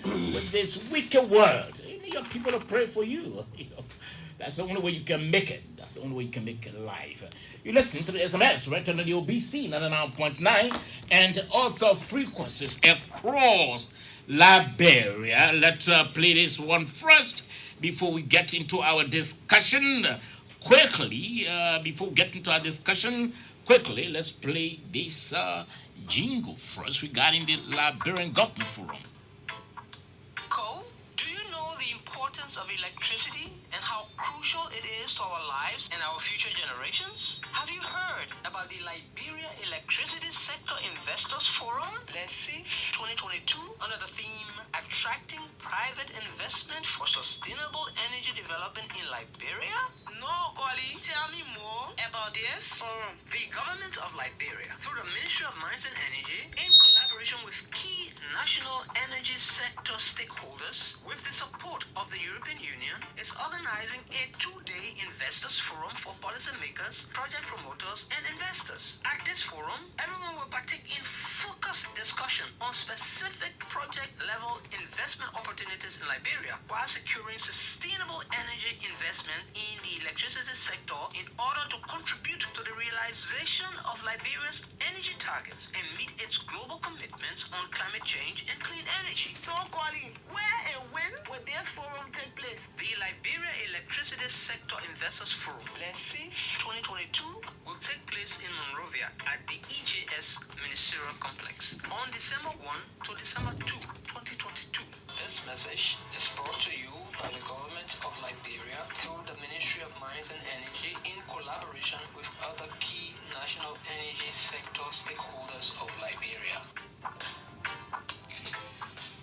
with this wicked world. You need your people to pray for you. That's the only way you can make it. That's the only way you can make it live. You listen to the SMS right on the OBC 99.9 and also frequencies across Liberia. Let's play this one first before we get into our discussion. Quickly, before we get into our discussion, quickly, let's play this jingle first regarding the Liberian Government Forum. Cole, do you know the importance of electricity and how crucial it is to our lives and our future generations? Have you heard about the Liberia Electricity Sector Investors Forum, let's see, 2022, under the theme Attracting Private Investment for Sustainable Energy Development in Liberia? No, Kwali, tell me more about this forum. The government of Liberia, through the Ministry of Mines and Energy, in collaboration with key national energy sector stakeholders, with the support of the European Union, is organizing a two-day investors forum for policymakers, project promoters, and investors. At this forum, everyone will partake in focused discussion on specific project-level investment opportunities in Liberia, while securing sustainable energy investment in the electricity sector in order to contribute to the realization of Liberia's energy targets and meet its global commitments on climate change and clean energy. So, Kwali, where and when will this forum take place? The Liberia Electricity Sector Investors Forum, let's see, 2022, will take place in Monrovia at the EJS Ministerial Complex on December 1 to December 2, 2022. This message is brought to you by the government of Liberia through the Ministry of Mines and Energy in collaboration with other key national energy sector stakeholders of Liberia.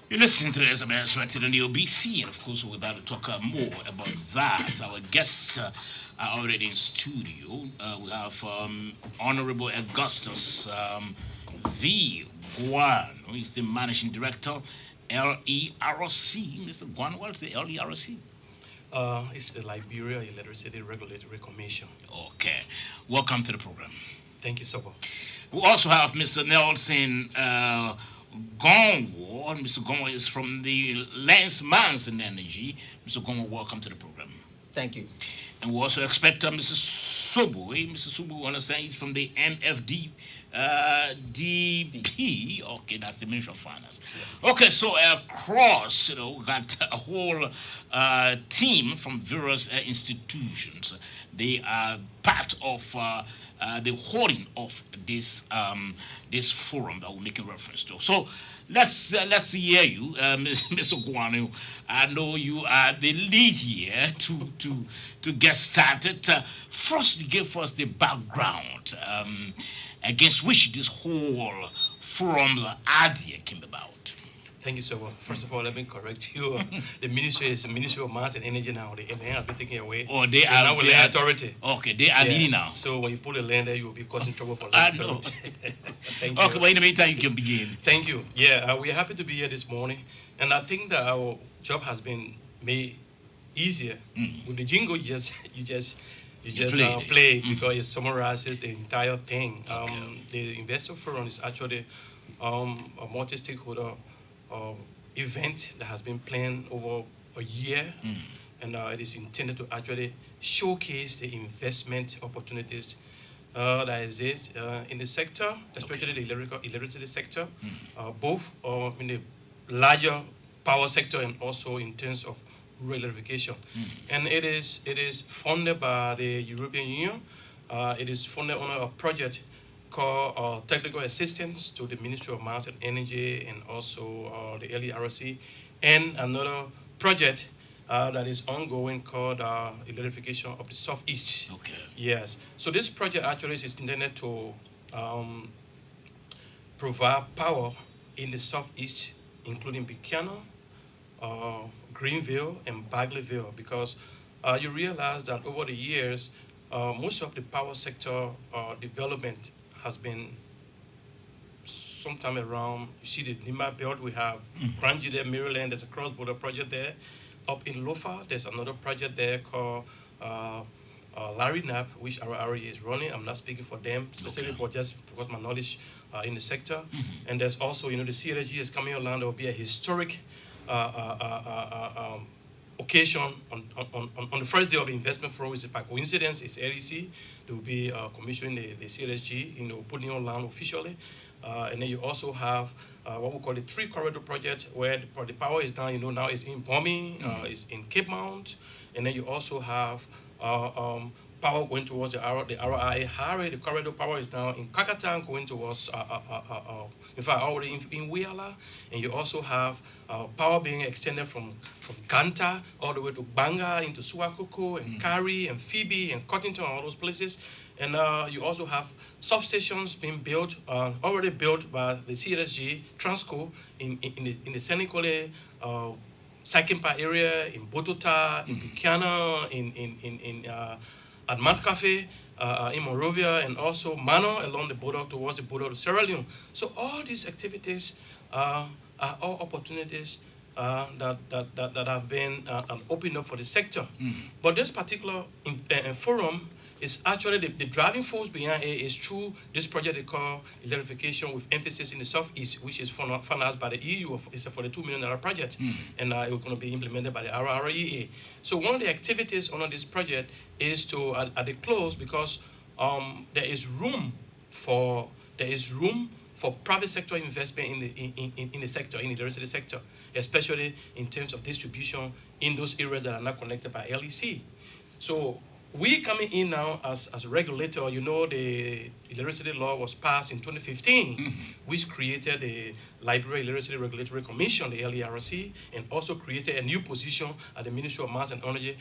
You're listening to the SMS right to the OBC, and of course, we're about to talk more about that. Our guests are already in studio. We have Honorable Augustus V. Guan, who is the Managing Director, LERC. Mr. Guan, what's the LERC? It's the Liberia Electricity Regulatory Commission. Okay. Welcome to the program. Thank you so much. We also have Mr. Nelson Gonwo. Mr. Gonwo is from the Lance Mines and Energy. Mr. Gonwo, welcome to the program. Thank you. And we also expect Mr. Subu. Mr. Subu, we understand he's from the MFD DP. Okay, that's the Ministry of Finance. Yeah. Okay, so across, we got a whole team from various institutions. They are part of the holding of this this forum that we're making reference to. So let's hear you, Mr. Guano. I know you are the lead here to get started. First, give us the background against which this whole forum idea came about. Thank you so much. First of all, let me correct you. The ministry is the Ministry of Mines and Energy now. The land has been taken away. Oh, they are now with land authority. Okay, they are leading now. So when you put the land there, you will be causing trouble for land. I know. Thank you. Okay, but in the meantime, you can begin. Thank you. Yeah, we are happy to be here this morning, and I think that our job has been made easier with the jingle. You just play because it summarizes the entire thing. Okay. The Investor Forum is actually a multi-stakeholder event that has been planned over a year, and it is intended to actually showcase the investment opportunities that exist in the sector, especially the electricity sector, both in the larger power sector and also in terms of rural electrification. And it is funded by the European Union. It is funded on a project called Technical Assistance to the Ministry of Mines and Energy and also the LERC, and another project that is ongoing called Electrification of the Southeast. Okay. Yes. So this project actually is intended to provide power in the Southeast, including Buchanan, Greenville, and Bagleyville, because you realize that over the years, most of the power sector development has been sometime around, you see the Nima Belt, we have Grandview there, Maryland, there's a cross-border project there. Up in Lofa, there's another project there called Larry Knapp, which RRA is running. I'm not speaking for them specifically, but just because my knowledge in the sector. And there's also, the CLG is coming along. There will be a historic occasion on the first day of the investment forum, which is by coincidence, it's LEC. They will be commissioning the CLSG, putting it on land officially. And then you also have what we call the Three Corridor Project, where the power is now, now it's in Bomi, it's in Cape Mount. And then you also have power going towards the RIA Harry. The corridor power is now in Kakatan, going towards, in fact, already in Wiala. And you also have power being extended from Ganta all the way to Banga, into Suakoko, and Kari, and Phoebe, and Cottington, and all those places. And you also have substations being built, already built by the CLSG, Transco, in the Senikole, Sakimpa area, in Botota, in Buchanan, at Mount Cafe, in Monrovia, and also Mano along the border towards the border of Sierra Leone. So all these activities are all opportunities that have been opened up for the sector. But this particular forum is actually the driving force behind it is through this project they call electrification with emphasis in the southeast, which is financed by the EU. It's a $42 million project, and it's going to be implemented by the RREA. So one of the activities under this project is to at the close, because there is room for private sector investment in the sector, in the electricity sector, especially in terms of distribution in those areas that are not connected by LEC. So we coming in now as a regulator, the electricity law was passed in 2015, which created the Liberia Electricity Regulatory Commission, the LERC, and also created a new position at the Ministry of Mines and Energy,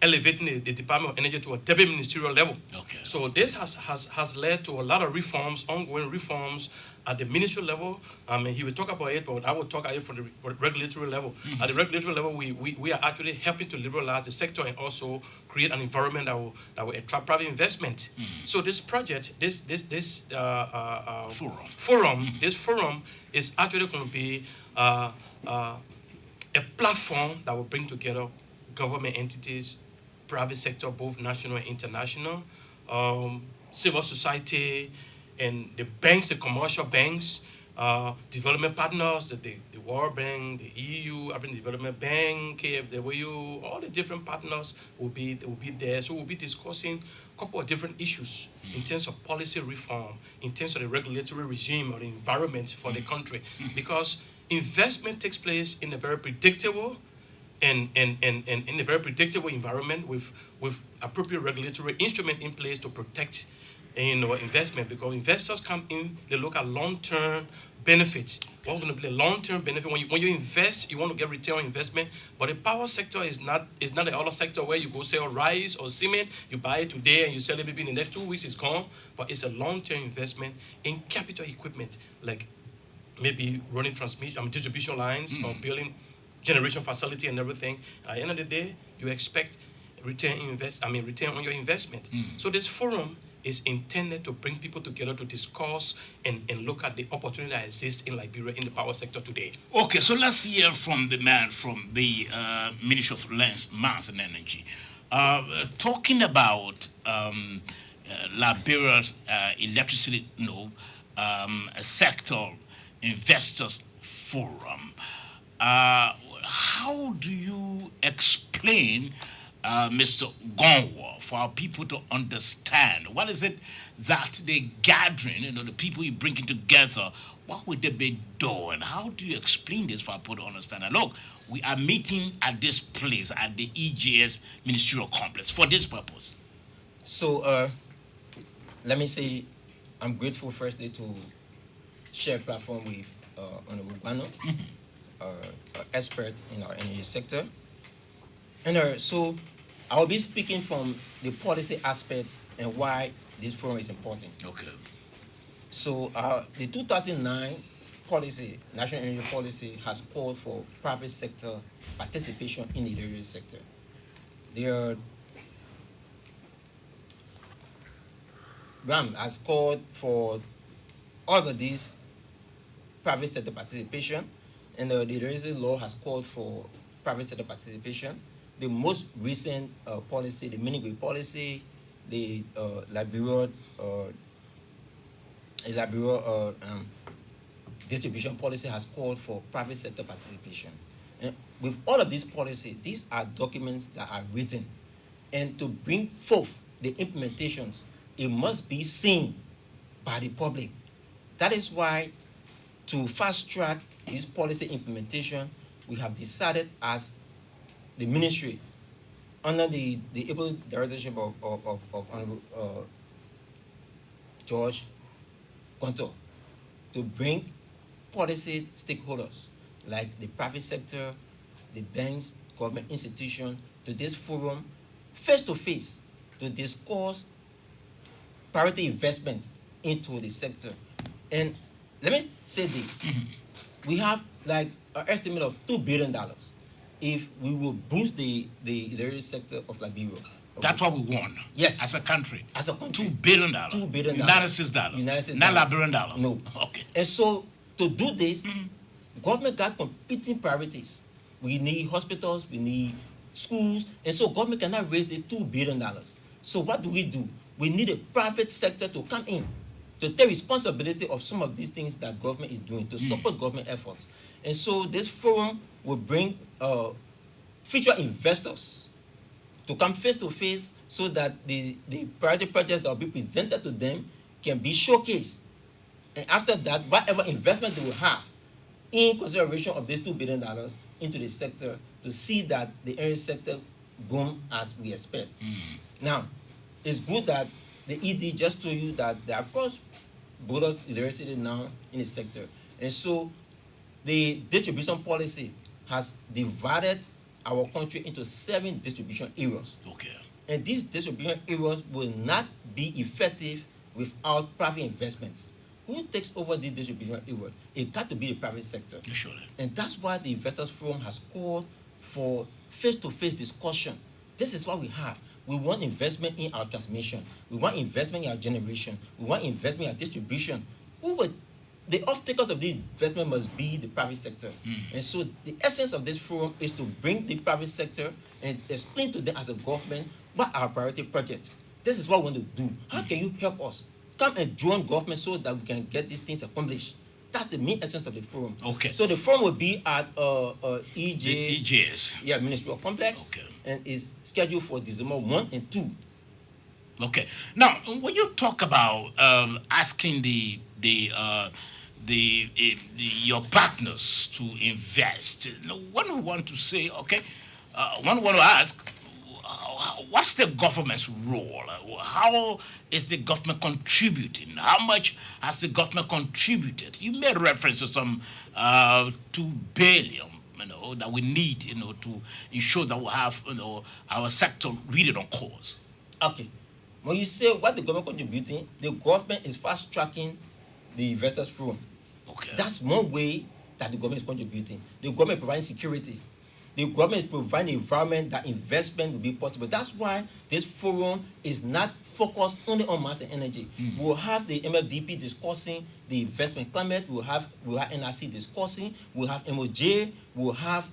elevating the Department of Energy to a deputy ministerial level. Okay. So this has led to a lot of reforms, ongoing reforms at the ministerial level. He will talk about it, but I will talk about it from the regulatory level. At the regulatory level, we are actually helping to liberalize the sector and also create an environment that will attract private investment. So this project, this forum is actually going to be a platform that will bring together government entities, private sector, both national and international, civil society, and the banks, the commercial banks, development partners, the World Bank, the EU, African Development Bank, KfW, all the different partners will be there. So we'll be discussing a couple of different issues in terms of policy reform, in terms of the regulatory regime or the environment for the country, because investment takes place in a very predictable and in a very predictable environment with appropriate regulatory instrument in place to protect investment, because investors come in, they look at long-term benefits. What's going to be the long-term benefit? When you invest, you want to get return on investment, but the power sector is not the other sector where you go sell rice or cement, you buy it today and you sell it maybe in the next 2 weeks, it's gone. But it's a long-term investment in capital equipment, like maybe running distribution lines or building generation facility and everything. At the end of the day, you expect return on your investment. So this forum is intended to bring people together to discuss and look at the opportunity that exists in Liberia in the power sector today. Okay, so let's hear from the man from the Ministry of Mines and Energy. Talking about Liberia's electricity sector investors forum, how do you explain Mr. Gonwa, for our people to understand? What is it that they're gathering, the people you're bringing together, what would they be doing? How do you explain this for our people to understand? And look, we are meeting at this place, at the EJS Ministerial Complex, for this purpose. So, let me say, I'm grateful firstly to share a platform with Honorable Guano, expert in our energy sector. And so I'll be speaking from the policy aspect and why this forum is important. Okay. So the 2009 policy, national energy policy, has called for private sector participation in the energy sector. RAM has called for all of these private sector participation, and the electricity law has called for private sector participation. The most recent policy, the Minigwe policy, the Liberia distribution policy has called for private sector participation. And with all of these policies, these are documents that are written. And to bring forth the implementations, it must be seen by the public. That is why, to fast track this policy implementation, we have decided as the ministry, under the able directorship of Honorable George Gonto, to bring policy stakeholders like the private sector, the banks, government institutions to this forum face to face to discuss priority investment into the sector. And let me say this, we have like an estimate of $2 billion if we will boost the dairy sector of Liberia. That's what we want. Yes. As a country. As a country. $2 billion. $2 billion. United States dollars. United States Not dollars. Liberian dollars. No. Okay. And so to do this, government got competing priorities. We need hospitals, we need schools, and so government cannot raise the $2 billion. So what do? We need a private sector to come in, to take responsibility of some of these things that government is doing, to support government efforts. And so this forum will bring future investors to come face to face so that the priority projects that will be presented to them can be showcased. And after that, whatever investment they will have in consideration of this $2 billion into the sector, to see that the area sector boom as we expect. Now, it's good that the ED just told you that there are cross-border diversity now in the sector. And so the distribution policy has divided our country into 7 distribution areas. Okay. And these distribution areas will not be effective without private investments. Who takes over this distribution area? It got to be the private sector. Surely. And that's why the Investors Forum has called for face-to-face discussion. This is what we have. We want investment in our transmission. We want investment in our generation. We want investment in our distribution. The off-takers of this investment must be the private sector. And so the essence of this forum is to bring the private sector and explain to them as a government what are our priority projects. This is what we want to do. How can you help us? Come and join government so that we can get these things accomplished. That's the main essence of the forum. Okay. So the forum will be at EJ. The EJS. Yeah, Ministerial Complex. Okay. And is scheduled for December 1 and 2. Okay. Now, when you talk about asking your partners to invest, one who want to say, okay, one want to ask, what's the government's role? How is the government contributing? How much has the government contributed? You made reference to some $2 billion, that we need, to ensure that we have, our sector really on course. Okay. When you say what the government contributing, the government is fast tracking the Investors Forum. Okay. That's one way that the government is contributing. The government is providing security. The government is providing an environment that investment will be possible. That's why this forum is not focused only on mass and energy. We'll have the MFDP discussing the investment climate. We'll have NRC discussing. We'll have MOJ. We'll have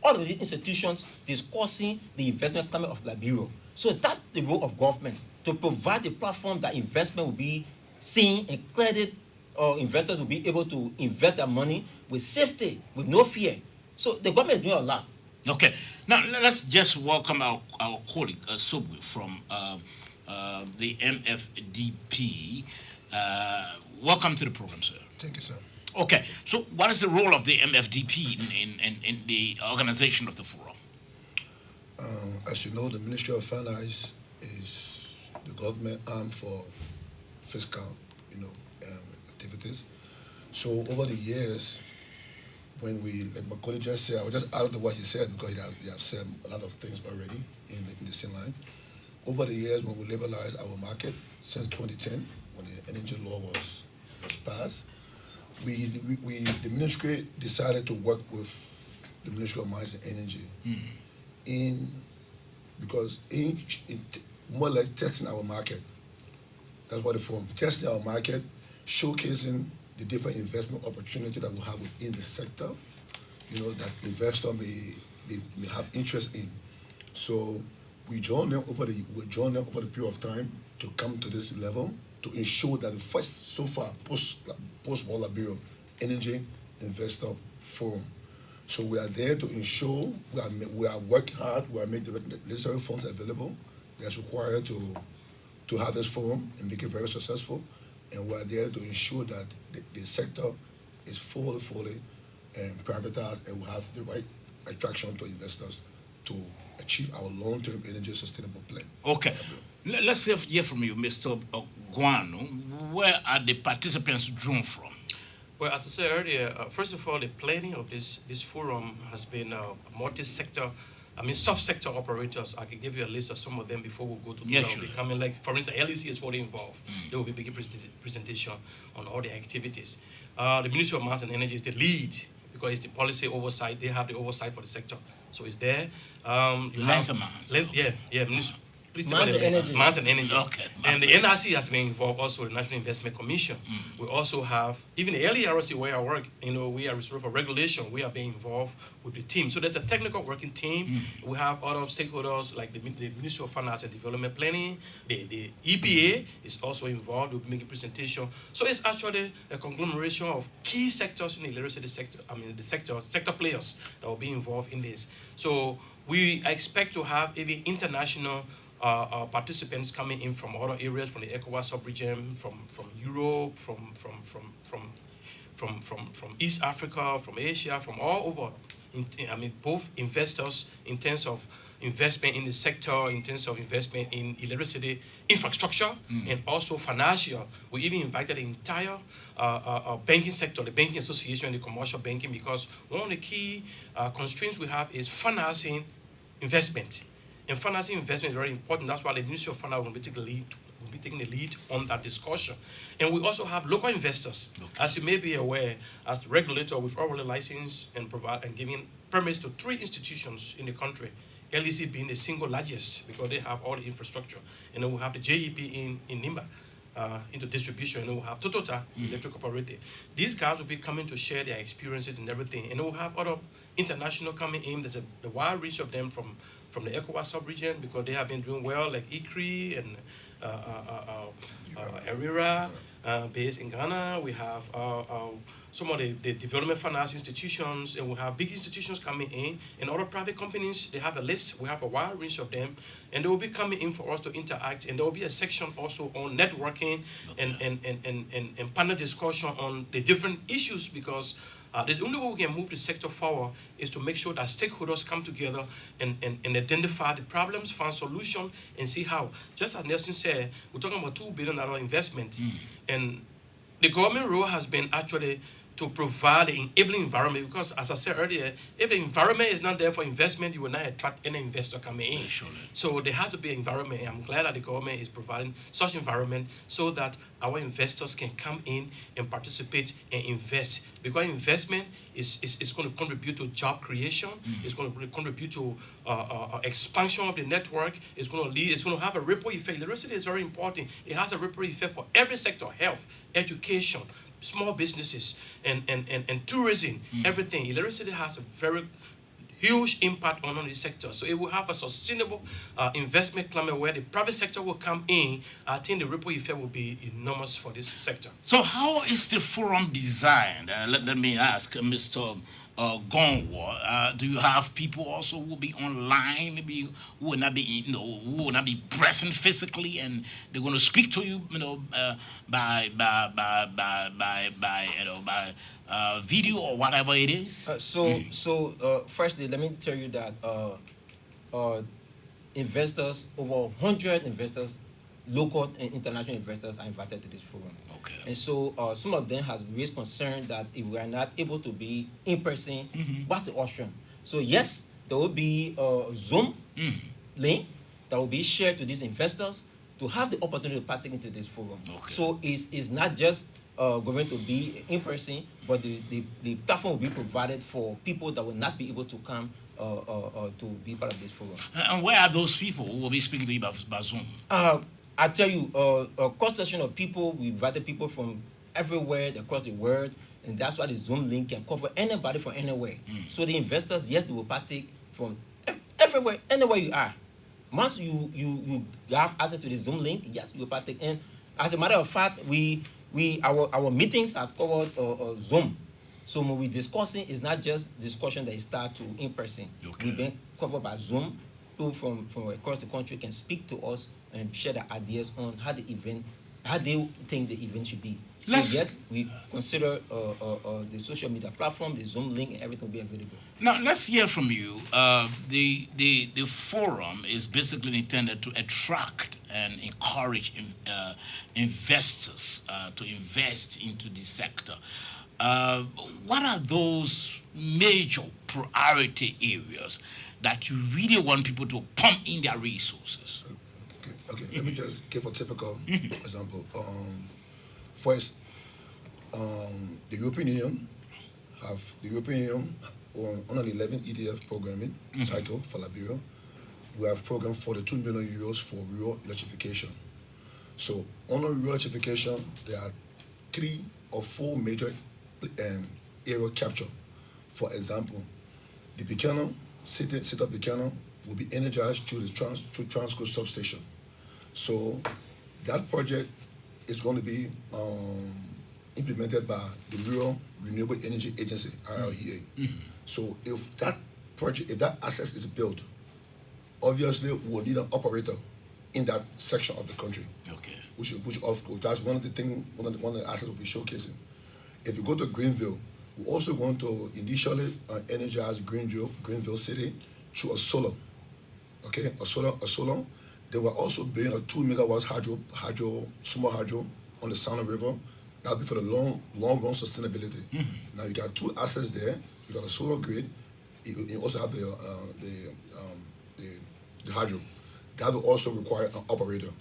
all of these institutions discussing the investment climate of Liberia. So that's the role of government, to provide a platform that investment will be seen and credit, or investors will be able to invest their money with safety, with no fear. So the government is doing a lot. Okay. Now, let's just welcome our colleague, Sobwe, from the MFDP. Welcome to the program, sir. Thank you, sir. Okay. So what is the role of the MFDP in the organization of the forum? As you know, the Ministry of Finance is the government arm for fiscal, activities. So over the years, when like my colleague just said, I will just add to what he said because he have said a lot of things already in the same line. Over the years, when we liberalized our market since 2010, when the energy law was passed, the ministry decided to work with the Ministry of Mines and Energy because more or less testing our market. That's what the forum, testing our market, showcasing the different investment opportunity that we have within the sector, that investor may have interest in. So we join them over the period of time to come to this level to ensure that the first, so far, post-war Liberia Energy Investor Forum. So we are there to ensure we are working hard. We are making the necessary funds available that's required to have this forum and make it very successful. And we are there to ensure that the sector is fully privatized and we have the right attraction to investors to achieve our long-term energy sustainable plan. Okay. Let's hear from you, Mr. Guano. Where are the participants drawn from? Well, as I said earlier, first of all, the planning of this forum has been multi-sector, sub-sector operators. I can give you a list of some of them before we go to Yeah, those sure. becoming, like, for instance, LEC is fully involved. They will be making presentation on all the activities. The Ministry of Mines and Energy is the lead because it's the policy oversight. They have the oversight for the sector. So it's there. Lands and Mines. Yeah. Please Mines and Energy. Mines and Energy. Okay. And the NRC has been involved also, the National Investment Commission. We also have, even the LERC where I work, we are responsible for regulation. We are being involved with the team. So there's a technical working team. We have other stakeholders like the Ministry of Finance and Development Planning. The EPA is also involved with making presentation. So it's actually a conglomeration of key sectors in the electricity sector, sector players that will be involved in this. So we expect to have even international participants coming in from other areas, from the ECOWAS sub-region, from Europe, from East Africa, from Asia, from all over. Both investors in terms of investment in the sector, in terms of investment in electricity infrastructure, and also financial. We even invited the entire banking sector, the banking association, and the commercial banking, because one of the key constraints we have is financing investment. And financing investment is very important. That's why the Ministry of Finance will be taking the lead on that discussion. And we also have local investors. Okay. As you may be aware, as the regulator, we've already licensed and giving permits to 3 institutions in the country. LEC being the single largest because they have all the infrastructure. And then we have the JEP in Nimba into distribution. And then we'll have Totota, Electric Cooperative. These guys will be coming to share their experiences and everything. And then we'll have other international coming in. There's a wide reach of them from the ECOWAS sub-region because they have been doing well, like ICRI and Erira, based in Ghana. We have some of the development finance institutions, and we have big institutions coming in, and other private companies. They have a list. We have a wide range of them, and they will be coming in for us to interact. And there will be a section also on networking and panel discussion on the different issues because the only way we can move the sector forward is to make sure that stakeholders come together and identify the problems, find solutions, and see how. Just as Nelson said, we're talking about $2 billion investment. And the government role has been actually to provide the enabling environment because, as I said earlier, if the environment is not there for investment, you will not attract any investor coming in. Surely. So So there has to be an environment, and I'm glad that the government is providing such environment so that our investors can come in and participate and invest. Because investment is going to contribute to job creation. It's going to contribute to expansion of the network. It's going to have a ripple effect. Literacy is very important. It has a ripple effect for every sector: health, education, small businesses, and tourism, everything. Electricity has a very huge impact on this sector. So it will have a sustainable investment climate where the private sector will come in. I think the ripple effect will be enormous for this sector. So how is the forum designed? Let me ask Mr. Gonwo. Do you have people also who will be online, maybe who will not be, who will not be present physically, and they're going to speak to you, by video or whatever it is? Firstly, let me tell you that investors, over 100 investors, local and international investors, are invited to this forum. Okay. And so some of them has raised concern that if we are not able to be in person, what's the option? So yes, there will be a Zoom link that will be shared to these investors to have the opportunity to partake into this forum. Okay. So it's not just going to be in person, but the platform will be provided for people that will not be able to come to be part of this forum. And where are those people who will be speaking to you about Zoom? I tell you, a cross-section of people, we invited people from everywhere across the world, and that's why the Zoom link can cover anybody from anywhere. So the investors, yes, they will partake from everywhere, anywhere you are. Once you have access to the Zoom link, yes, you will partake. And as a matter of fact, our meetings are covered Zoom. So when we're discussing, it's not just discussion that is start to in person. Okay. We've been covered by Zoom. People from across the country can speak to us and share their ideas on how they think the event should be. So Let's- yes, we consider the social media platform, the Zoom link, and everything will be available. Now let's hear from you. The forum is basically intended to attract and encourage investors to invest into the sector. What are those major priority areas that you really want people to pump in their resources? Okay. Let me just give a typical example. First, the European Union on an 11 EDF programming cycle for Liberia. We have programmed 42 million euros for rural electrification. So on rural electrification, there are 3 or 4 major area capture. For example, the Buchanan city of Buchanan will be energized through through Transco substation. So that project is going to be implemented by the Rural Renewable Energy Agency (RLEA). So if that asset is built, obviously we'll need an operator in that section of the country. Okay. Which of course that's one of the assets we'll be showcasing. If you go to Greenville, we're also going to initially energize Greenville City through a solar. Okay, a solar. They were also building a 2 megawatts small hydro on the Sound River. That'll be for the long run sustainability. Now you got 2 assets there. You got a solar grid. You also have the hydro. That will also require an operator.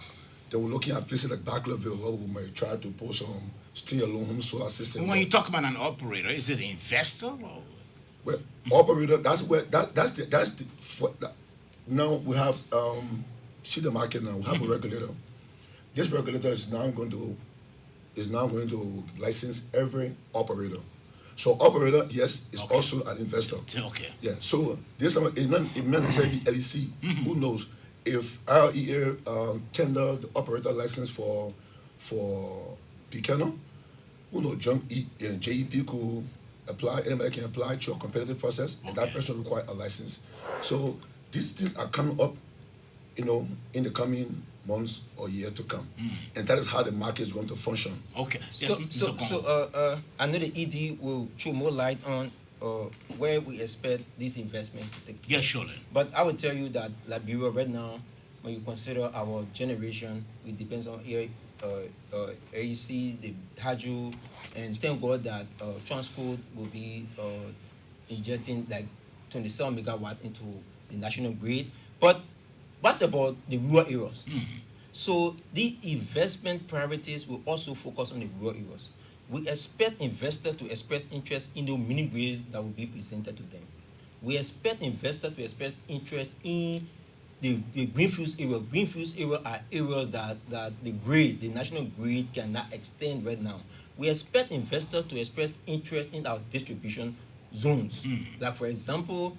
They were looking at places like Backlerville where we might try to put some stay-alone home solar system. When you talk about an operator, is it an investor? Or? Well, operator. That's now we have see the market now. We have a regulator. This regulator is now going to license every operator. So operator, yes, is Okay. also an investor. Okay. Yeah. So this it may not necessarily be LEC. Who knows if REA tender the operator license for Buchanan? Who knows? JEP could apply. Anybody can apply to a competitive process, and that Okay. person require a license. So these things are coming up, in the coming months or year to come, and that is how the market is going to function. Okay. Yes, Mr. Kong. I know the ED will throw more light on where we expect these investments to take place. Yes, surely. But I would tell you that Liberia right now, when you consider our generation, it depends on AEC, the hydro, and thank God that Transco will be injecting like 27 megawatt into the national grid. But what about the rural areas? So the investment priorities will also focus on the rural areas. We expect investors to express interest in the mini grids that will be presented to them. We expect investors to express interest in the greenfields area. Greenfields area are areas that the national grid cannot extend right now. We expect investors to express interest in our distribution zones. Like for example,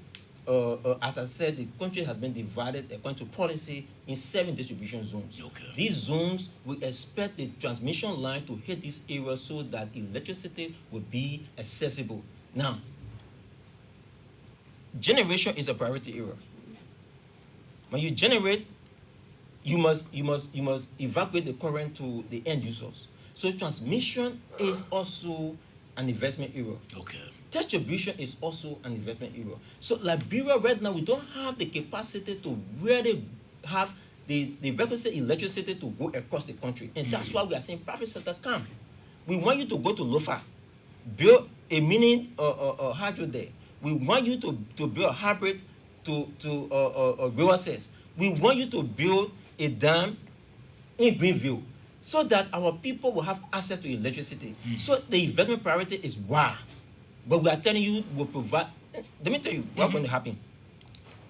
as I said, the country has been divided according to policy in 7 distribution zones. Okay. These zones, we expect the transmission line to hit these areas so that electricity will be accessible. Now, generation is a priority area. When you generate, you must evacuate the current to the end users. So transmission is also an investment area. Okay. Distribution is also an investment area. So Liberia right now, we don't have the capacity to really have the requisite electricity to go across the country. And that's why we are saying private sector come. We want you to go to Lofa, build a mini hydro there. We want you to build a hybrid to grower cells. We want you to build a dam in Greenville so that our people will have access to electricity. So the investment priority is wow. But we are telling you we'll provide. Let me tell you what's going to happen.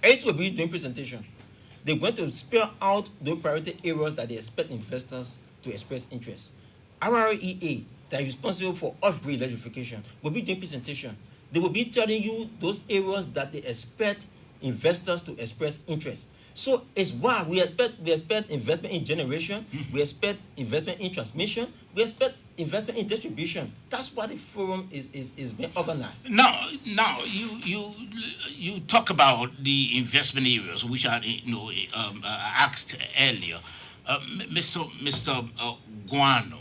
ACE will be doing presentation. They're going to spell out those priority areas that they expect investors to express interest. RREA, that is responsible for off-grid electrification, will be doing presentation. They will be telling you those areas that they expect investors to express interest. So it's why we expect investment in generation, we expect investment in transmission, we expect investment in distribution. That's why the forum is being organized. Now, you talk about the investment areas which are asked earlier, Mr. Guano.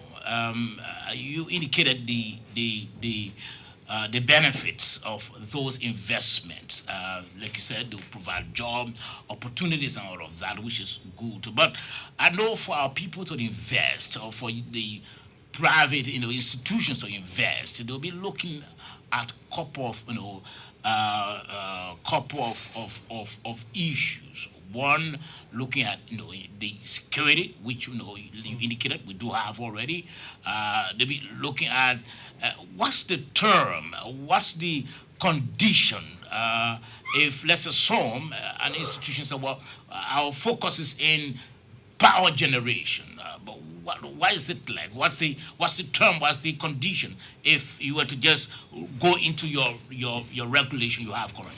You indicated the benefits of those investments. Like you said, they provide job opportunities and all of that, which is good. But I know for our people to invest, or for the private institutions to invest, they'll be looking at couple of couple of issues. One, looking at the security, which you indicated we do have already. They'll be looking at what's the term, what's the condition. If let's assume an institution says, well, our focus is in power generation, but what is it like? What's the term? What's the condition? If you were to just go into your regulation you have currently.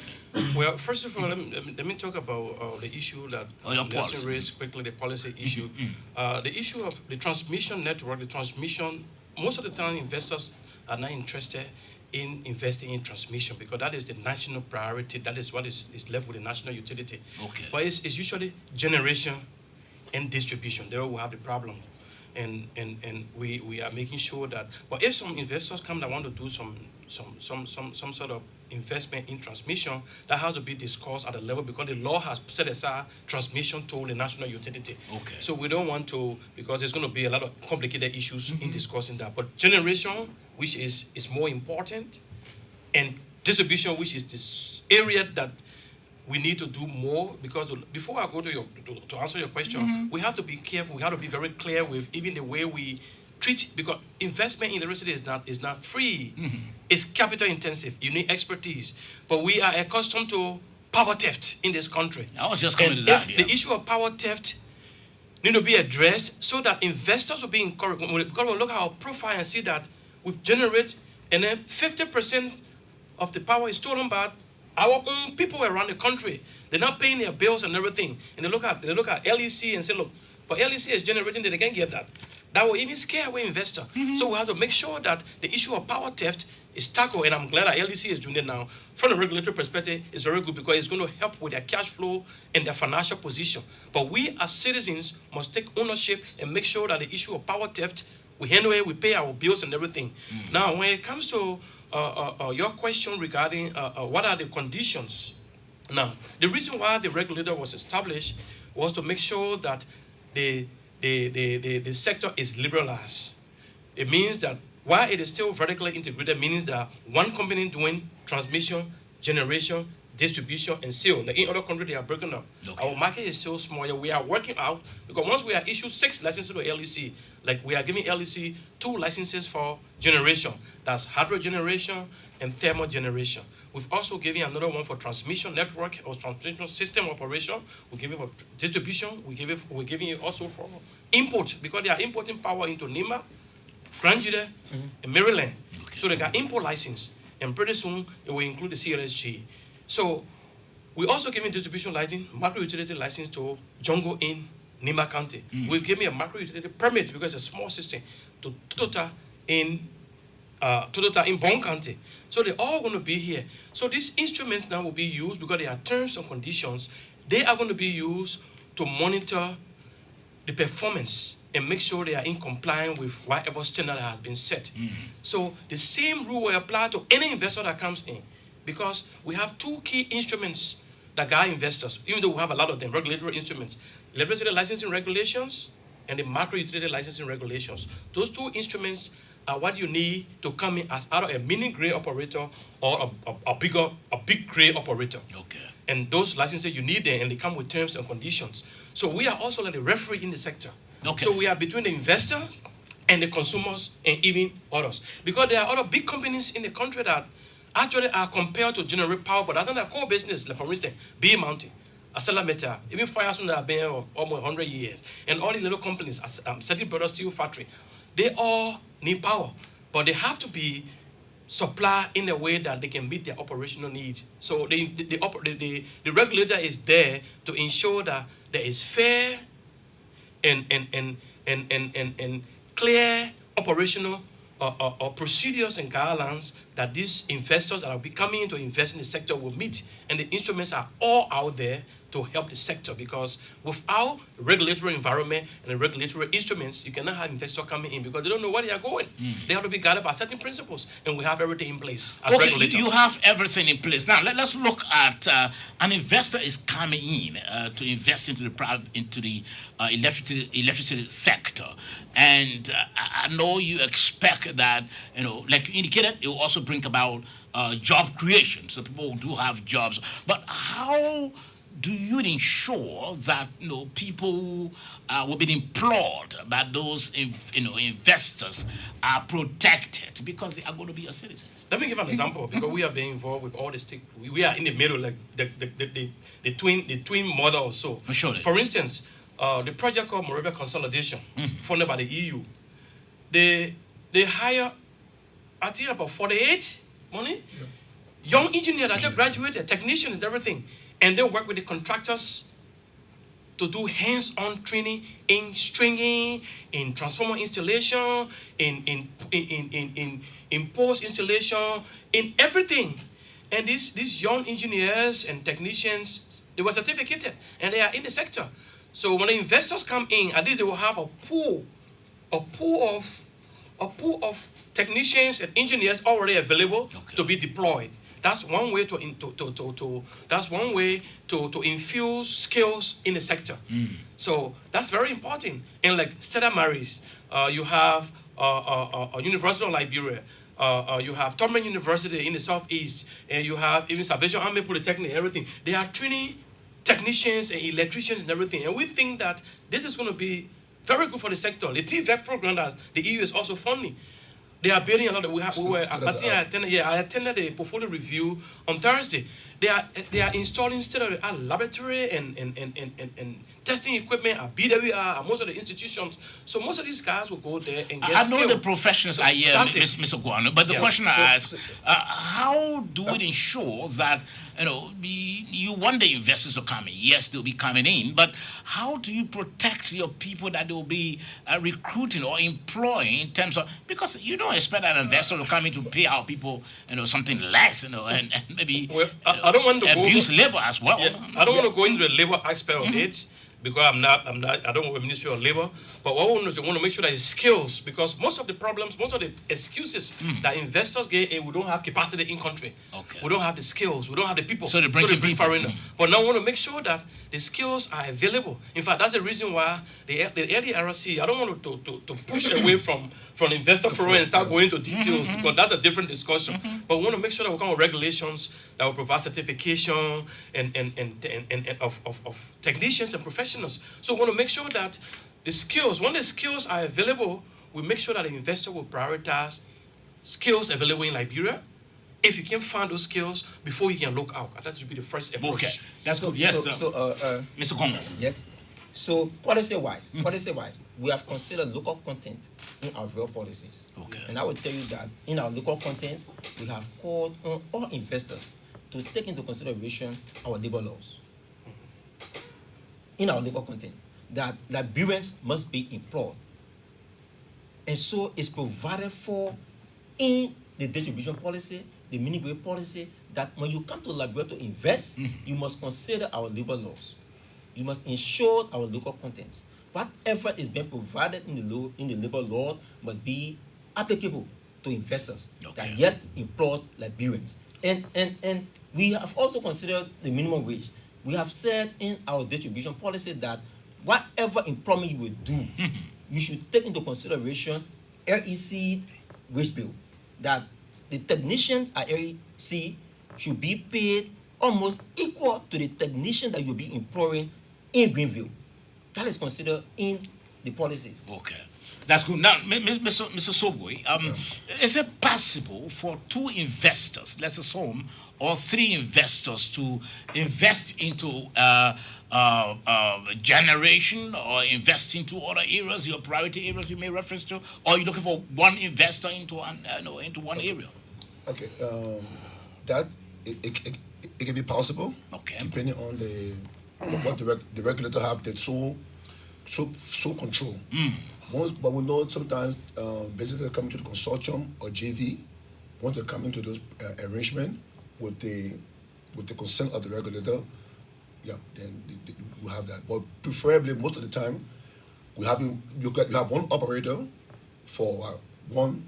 Well, first of all, let me talk about the issue that Nelson raised quickly, the policy issue. The issue of the transmission network, most of the time investors are not interested in investing in transmission because that is the national priority. That is what is left with the national utility. Okay. But it's usually generation and distribution. There we have the problem. And we are making sure that, but if some investors come that want to do some sort of investment in transmission, that has to be discussed at a level because the law has set aside transmission to the national utility. Okay. So we don't want to, because there's going to be a lot of complicated issues in discussing that. But generation, which is more important, and distribution, which is this area that we need to do more, because before I go to answer your question, we have to be careful. We have to be very clear with even the way we treat, because investment in electricity is not free. It's capital intensive. You need expertise. But we are accustomed to power theft in this country. I was just coming to that. The issue of power theft need to be addressed so that investors will be encouraged. Because we look at our profile and see that we generate, and then 50% of the power is stolen by our own people around the country. They're not paying their bills and everything. And they look at LEC and say, look, but LEC is generating that they can't get that. That will even scare away investors. So we have to make sure that the issue of power theft is tackled, and I'm glad that LEC is doing it now. From a regulatory perspective, it's very good because it's going to help with their cash flow and their financial position. But we as citizens must take ownership and make sure that the issue of power theft, we handle it, we pay our bills and everything. Now, when it comes to your question regarding what are the conditions. Now, the reason why the regulator was established was to make sure that the sector is liberalized. It means that while it is still vertically integrated, means that one company doing transmission, generation, distribution, and sale. Like in other countries, they are broken up. Okay. Our market is still small. We are working out, because once we are issued 6 licenses to LEC, like we are giving LEC 2 licenses for generation. That's hydro generation and thermal generation. We've also given another one for transmission network or transmission system operation. We give it for distribution. We're giving it also for import, because they are importing power into NEMA, Grand Jude, and Maryland. Okay. So they got import license, and pretty soon it will include the CLSG. So we also giving distribution lighting, macro utility license to Jungle in Nima County. We've given a macro utility permit because it's a small system to Toyota in Bond County. So they're all going to be here. So these instruments now will be used because they are terms and conditions. They are going to be used to monitor the performance and make sure they are in compliance with whatever standard has been set. So the same rule will apply to any investor that comes in, because we have 2 key instruments that guide investors, even though we have a lot of them, regulatory instruments: electricity licensing regulations and the macro utility licensing regulations. Those 2 instruments are what you need to come in as either a mini gray operator or a big gray operator. Okay. And those licenses, you need them, and they come with terms and conditions. So we are also like a referee in the sector. Okay. So we are between the investor and the consumers and even others. Because there are other big companies in the country that actually are compelled to generate power, but that's not their core business. Like for instance, B Mountain, Acela Metal, even Firestone that have been here for almost 100 years, and all the little companies, Seti Brothers Steel Factory, they all need power, but they have to be supplied in a way that they can meet their operational needs. So the regulator is there to ensure that there is fair and clear operational or procedures and guidelines that these investors that will be coming in to invest in the sector will meet. And the instruments are all out there to help the sector, because without regulatory environment and the regulatory instruments, you cannot have investors coming in because they don't know where they are going. They have to be guided by certain principles, and we have everything in place as Okay, regulators. you have everything in place. Now let's look at an investor is coming in to invest into the electricity sector, and I know you expect that, like you indicated, it will also bring about job creation, so people do have jobs. But how do you ensure that people will be employed, that those investors are protected because they are going to be your citizens? Let me give an example, because we are being involved with all the we are in the middle, like the twin model or so. Surely. For instance, the project called Moravia Consolidation, funded by the EU, they hire, I think, about 48 young engineers that just graduated, technicians and everything, and they work with the contractors to do hands-on training in stringing, in transformer installation, in post installation, in everything. And these young engineers and technicians, they were certificated and they are in the sector. So when the investors come in, at least they will have a pool of technicians and engineers already available to be deployed. That's one way to infuse skills in the sector. So that's very important. And like Stella Maris, you have a University of Liberia, you have Thurman University in the southeast, and you have even Salvation Army Polytechnic and everything. They are training technicians and electricians and everything. And we think that this is going to be very good for the sector. The TVEC program that the EU is also funding, they are building a lot of. I attended a portfolio review on Thursday. They are installing state-of-the-art laboratory and testing equipment at BWR and most of the institutions. So most of these guys will go there and get I know skilled. the professionals are here, Mr. Guano, but the question I ask, how do we ensure that you want the investors to come in? Yes, they'll be coming in, but how do you protect your people that they'll be recruiting or employing in terms of, because you don't expect an investor to come in to pay our people something less, and maybe I don't want to abuse labor as well. Yeah, I don't want to go into the labor aspect of it, because I don't work with Ministry of Labor, but what I want to make sure that it's skills, because most of the problems, most of the excuses that investors get, we don't have capacity in country. Okay. We don't have the skills, we don't have the people. So they bring people. Foreigner. But now I want to make sure that the skills are available. In fact, that's the reason why the LDRC, I don't want to push away from investor forum and start going into details, because that's a different discussion. But we want to make sure that we come with regulations that will provide certification and of technicians and professionals. So we want to make sure that the skills, when the skills are available, we make sure that the investor will prioritize skills available in Liberia. If you can find those skills before you can look out, that should be the first approach. Okay, that's good. Yes, Mr. Congo. Yes. So policy-wise, we have considered local content in our real policies. Okay. And I will tell you that in our local content, we have called on all investors to take into consideration our labor laws. In our local content, that Liberians must be employed. And so it's provided for in the distribution policy, the mini-grid policy, that when you come to Liberia to invest, you must consider our labor laws. You must ensure our local contents. Whatever is being provided in the labor law must be applicable to investors that yes, employ Liberians. And we have also considered the minimum wage. We have said in our distribution policy that whatever employment you will do, you should take into consideration REC wage bill. That the technicians at REC should be paid almost equal to the technician that you'll be employing in Greenville. That is considered in the policies. Okay. That's good. Now, Mr. Sobwe, is it possible for two investors, let's assume, or three investors to invest into generation or invest into other areas, your priority areas you may reference to, or you're looking for one investor into one area? Okay, that it can be possible. Okay. Depending on what the regulator have the sole control But we know sometimes businesses come into the consortium or JV. Once they come into those arrangement with the consent of the regulator, yeah, then we have that. But preferably, most of the time, you have one operator for one.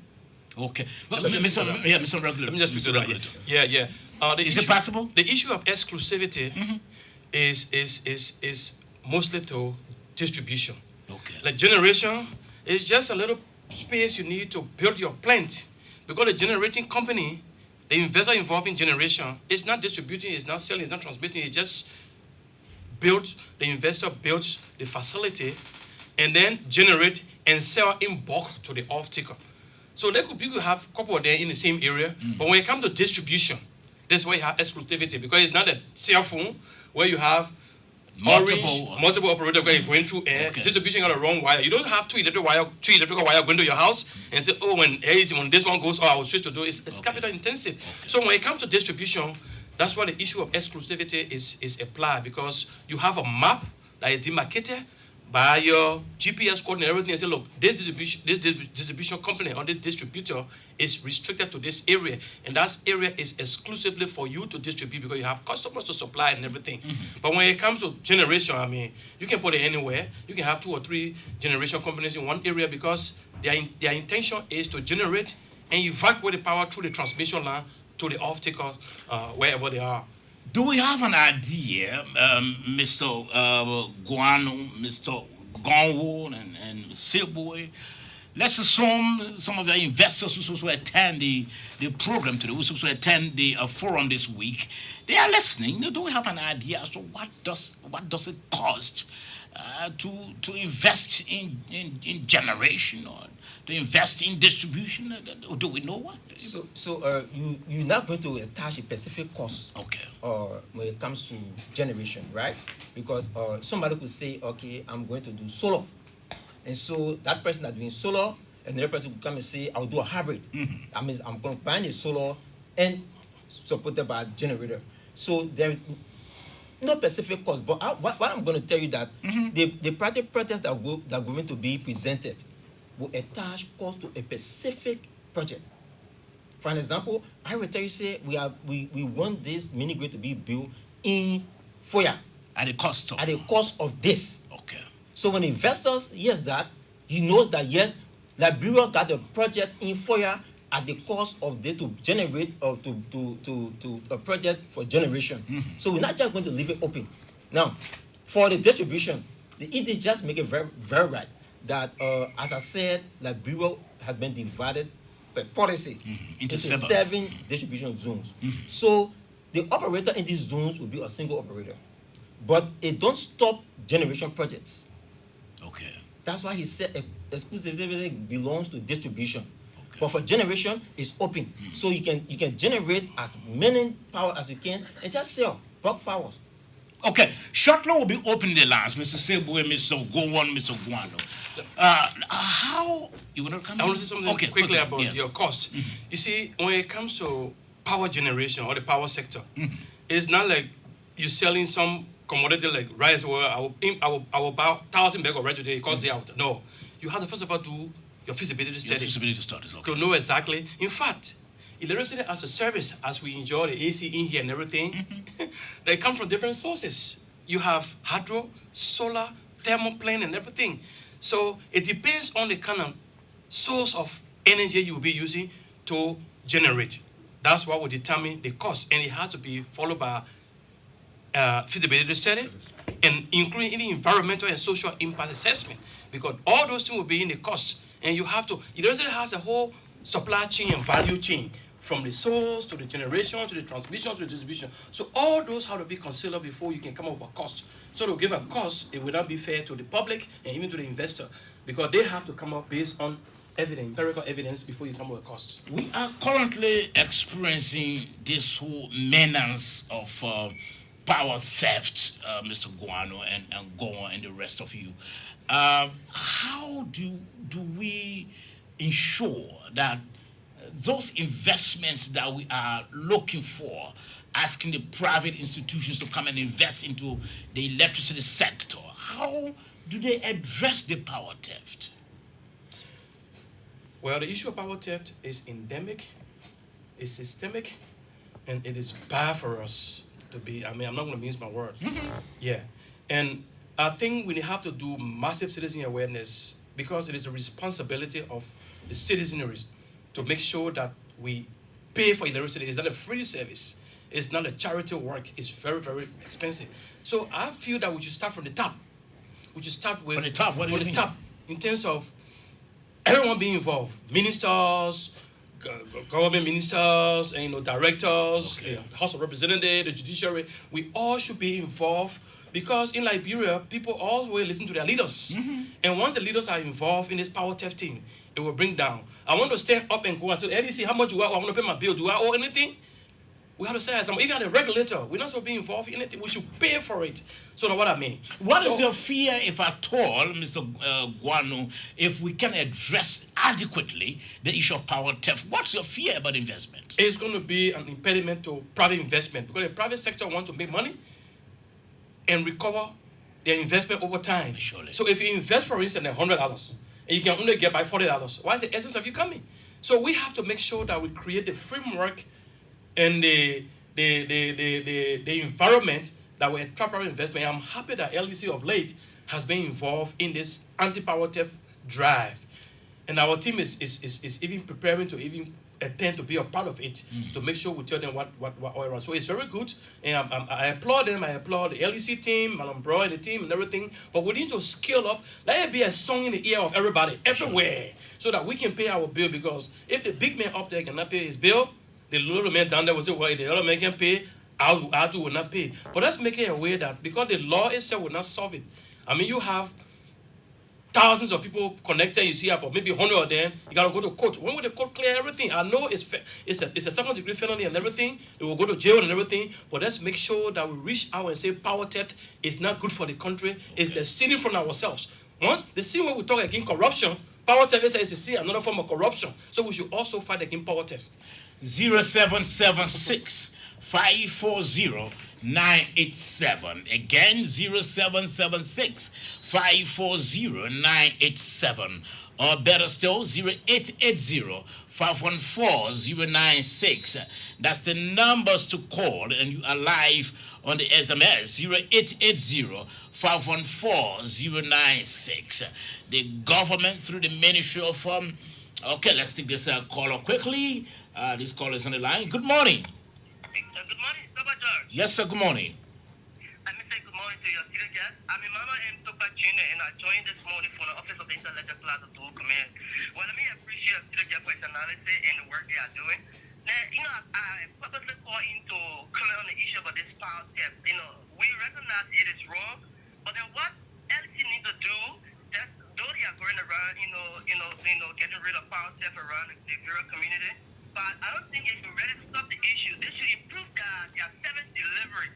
Okay. Section. Mr. Regulator. Let me just speak Mr. to that. Regulator. Yeah. Is it possible? The issue of exclusivity is mostly to distribution. Okay. Like generation is just a little space you need to build your plant, because the generating company, the investor involved in generation, is not distributing, is not selling, is not transmitting. It's just the investor builds the facility, and then generate and sell in bulk to the off-taker. So you could have a couple of them in the same area, but when it comes to distribution, that's where you have exclusivity, because it's not a cell phone where you have multiple operators where you're going through air. Okay. Distribution got a wrong wire. You don't have two electrical wire going to your house and say, oh, when this one goes, I will switch to do it. It's capital intensive. Okay. So when it comes to distribution, that's why the issue of exclusivity is applied, because you have a map that is demarcated by your GPS coordinate and everything, and say, look, this distribution company or this distributor is restricted to this area, and that area is exclusively for you to distribute, because you have customers to supply and everything. But when it comes to generation, I mean, you can put it anywhere. You can have 2 or 3 generation companies in one area, because their intention is to generate and evacuate the power through the transmission line to the off-takers wherever they are. Do we have an idea, Mr. Guano, Mr. Gonwo, and Seboy? Let's assume some of the investors who supposed to attend the program today, who supposed to attend the forum this week, they are listening. Do we have an idea as to what does it cost to invest in generation, or to invest in distribution? Do we know what? So you're not going to attach a specific cost. Okay. When it comes to generation, right? Because somebody could say, okay, I'm going to do solar. And so that person that's doing solar, and the other person will come and say, I'll do a hybrid. That means I'm going to buy a solar and supported by a generator. So there is no specific cost. But what I'm going to tell you that the project that are going to be presented will attach cost to a specific project. For an example, I will tell you, say, we want this mini grid to be built in Foya At the cost of this. Okay. So when investors hears that, he knows that yes, Liberia got a project in Foya at the cost of this to generate or to a project for generation. So we're not just going to leave it open. Now, for the distribution, the ED just make it very, very right that as I said, Liberia has been divided by policy Into 7 distribution zones. So the operator in these zones will be a single operator, but it don't stop generation projects. Okay. That's why he said exclusivity belongs to distribution. Okay. But for generation, it's open. So you can generate as many power as you can and just sell bulk powers. Okay. Shortly we'll be opening the lines, Mr. Seboy, Mr. Gowon, Mr. Guano. How you want to come? I want to say something quickly about yeah. your cost. You see, when it comes to power generation or the power sector, it's not like you're selling some commodity like rice, where I will buy 1,000 bags of rice today, it costs the out. No, you have to first of all do your feasibility studies Okay. to know exactly. In fact, electricity as a service, as we enjoy the AC in here and everything, they come from different sources. You have hydro, solar, thermal plant, and everything. So it depends on the kind of source of energy you will be using to generate. That's what will determine the cost, and it has to be followed by feasibility study, and including any environmental and social impact assessment, because all those things will be in the cost. And you have to, electricity has a whole supply chain and value chain, from the source to the generation to the transmission to the distribution. So all those have to be considered before you can come up with a cost. So to give a cost, it will not be fair to the public and even to the investor, because they have to come up based on evidence, empirical evidence, before you come up with a cost. We are currently experiencing this whole menace of power theft, Mr. Guano and Gowon and the rest of you. How do we ensure that those investments that we are looking for, asking the private institutions to come and invest into the electricity sector, how do they address the power theft? Well, the issue of power theft is endemic, it's systemic, and it is bad for us to be. I mean, I'm not going to mince my words. Yeah. And I think we have to do massive citizen awareness because it is a responsibility of the citizenry to make sure that we pay for electricity. It's not a free service. It's not a charity work. It's very, very expensive. So I feel that we should start from the top. We should start with From the top? What do you mean? top in terms of everyone being involved, ministers, government ministers, and directors, Okay. House of Representatives, the judiciary. We all should be involved because in Liberia, people always listen to their leaders, and once the leaders are involved in this power theft thing, it will bring down. I want to stand up and go and say, LDC, how much do I want to pay my bill? Do I owe anything? We have to say, even the regulator, we're not supposed to be involved in anything. We should pay for it. So that's what I mean. What is So- your fear, if at all, Mr. Guano, if we can address adequately the issue of power theft? What's your fear about investment? It's going to be an impediment to private investment because the private sector wants to make money and recover their investment over time. Surely. So if you invest, for instance, $100 and you can only get by $40, why is the essence of you coming? So we have to make sure that we create the framework and the environment that will attract private investment. I'm happy that LDC of late has been involved in this anti-power theft drive. And our team is even preparing to even attend to be a part of it to make sure we tell them what all around. So it's very good, and I applaud them. I applaud the LEC team, Madam Bro and the team and everything. But we need to scale up. Let it be a song in the ear of everybody, everywhere, so that we can pay our bill. Because if the big man up there cannot pay his bill, the little man down there will say, well, the other man can pay, I too will not pay. But let's make it a way that because the law itself will not solve it. I mean, you have thousands of people connected, you see, but maybe 100 of them, you gotta go to court. When will the court clear everything? I know it's a second degree felony and everything. They will go to jail and everything. But let's make sure that we reach out and say power theft is not good for the country. It's the stealing from ourselves. Once the same way we talk against corruption, power theft is to see another form of corruption. So we should also fight against power theft. 0776 540 987. Again, 0776 540 987. Or better still, 0880 514 096. That's the numbers to call, and you are live on the SMS 0880 514 096. The government, through the Ministry of okay, let's take this caller quickly. This caller is on the line. Good morning. Good morning, Papa George. Yes, sir. Good morning. Let me say good morning to your studio guest. I'm Mama M. Topa Jr. and I joined this morning from the Office of the Intellectual Plaza to Command. Well, let me appreciate studio guest for his analysis and the work they are doing. Now, I purposely call in to comment on the issue about this power theft. We recognize it is wrong, but then what LC need to do, that though they are going around, getting rid of power theft around the rural community, but I don't think if we're ready to stop the issue, they should improve their service delivery.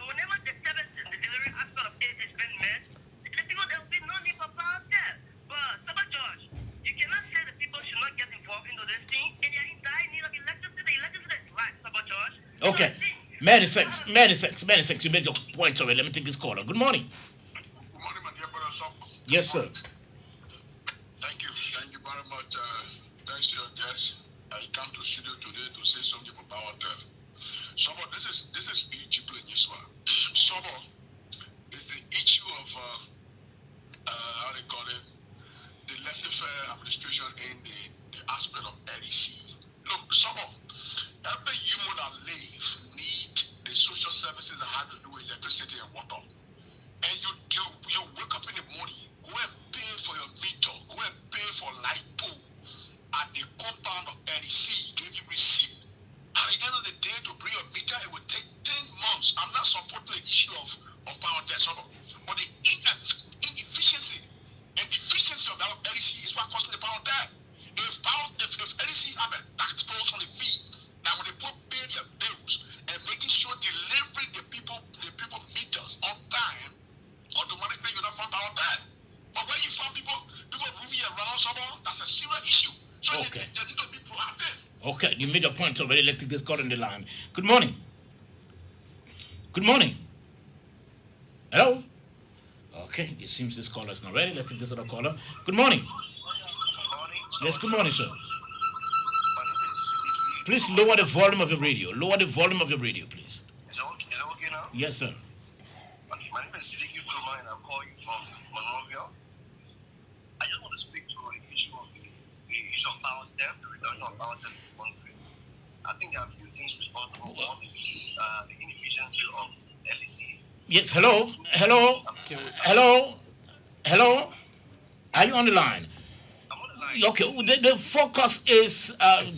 Whenever the service, the delivery aspect of it has been met, the people, there will be no need for power theft. But, Saba George, you cannot say that people should not get involved into this thing, and they're in dire need of electricity. Electricity is right, Saba George. Okay. Many sex. You made your point already. Let me take this caller. Good morning. Good morning, my dear brother Sabo. Yes, sir. Thank you very much. Thanks to your guest. I come to studio today to say something about Sabo. This is Ichibu in Yeswa. Sabo is the issue of how they call it, the laissez-faire administration in the aspect of LEC. Look, Sabo, every human that live need the social services that have to do with electricity and water. And you wake up in the morning, go and pay for your meter, go and pay for light pole at the compound of LEC, give you receipt. At the end of the day, to bring your meter, it will take 10 months. I'm not supporting the issue of power test, but the inefficiency and efficiency of that LEC is what causing the power test. If LEC have a tax force on the fee, now when they pay their bills and making sure delivering the people meters on time, automatically you don't find power test. But when you find people moving around someone, that's a serious issue. So Okay. they need to be proactive. Okay, you made your point already. Let's take this caller on the line. Good morning. Good morning. Hello? Okay, it seems this caller is not ready. Let's take this other caller. Good morning. Good morning. Yes, good morning, sir. My name is Siddiqui. Please lower the volume of your radio. Lower the volume of your radio, please. Is it okay now? Yes, sir. My name is Siddiqui Kurma and I'm calling you from Monrovia. I just want to speak to the issue of the issue of power theft, the reduction of power theft in the country. I think there are a few things responsible. One is the inefficiency of LEC. Yes, hello? Hello? Hello? Hello? Are you on the line? I'm on the line. Okay, the focus is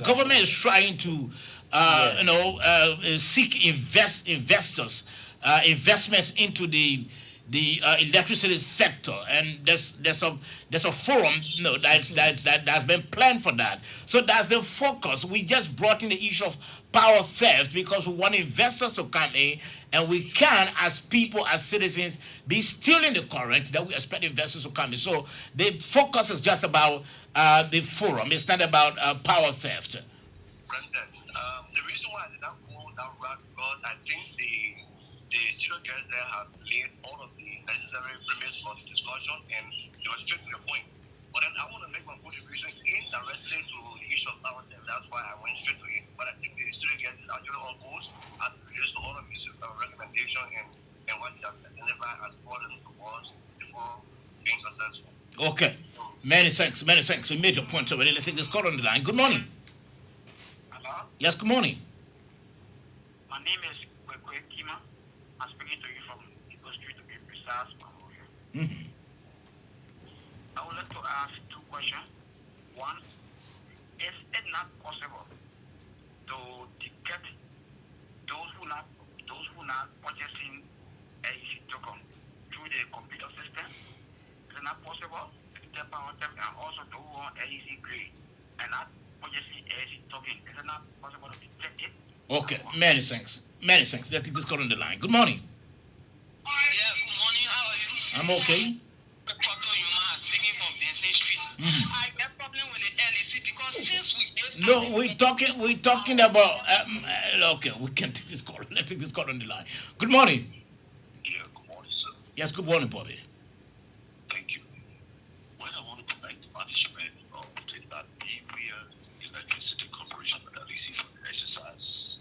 government is trying to, seek investors, investments into the electricity sector, and there's a forum that's been planned for that. So that's the focus. We just brought in the issue of power theft because we want investors to come in, and we can, as people, as citizens, be stealing the current that we expect investors to come in. So the focus is just about the forum. It's not about power theft. Brendan, the reason why I did not go that route because I think the student guys there has laid all of the necessary premise for the discussion and they were straight to the point. But then I want to make my contribution indirectly to the issue of power theft. That's why I went straight to it. But I think the student guys is actually on course as it relates to all of his recommendation and what he has identified as problems towards before being successful. Okay. Many thanks. Many thanks. We made your point already. Let's take this call on the line. Good morning. Hello? Yes, good morning. My name is Kwekwe Kima. I'm speaking to you from Eagle Street to be precise. Mm-hmm. I would like to ask two questions. One, is it not possible to get those who not purchasing AEC token through the computer system? Is it not possible to get power tech and also do on AEC grade and not purchasing AEC token? Is it not possible to detect it? Okay, many thanks. Many thanks. Let's take this call on the line. Good morning. Yeah, good morning. How are you? I'm okay. Speaking from Vincent Street. I get problem with the LEC because since we No, we're talking about. Okay, we can take this call. Let's take this call on the line. Good morning. Yeah, good morning, sir. Yes, good morning, Bobby. Thank you. When I want to connect the management of that area electricity corporation with LEC for the exercise,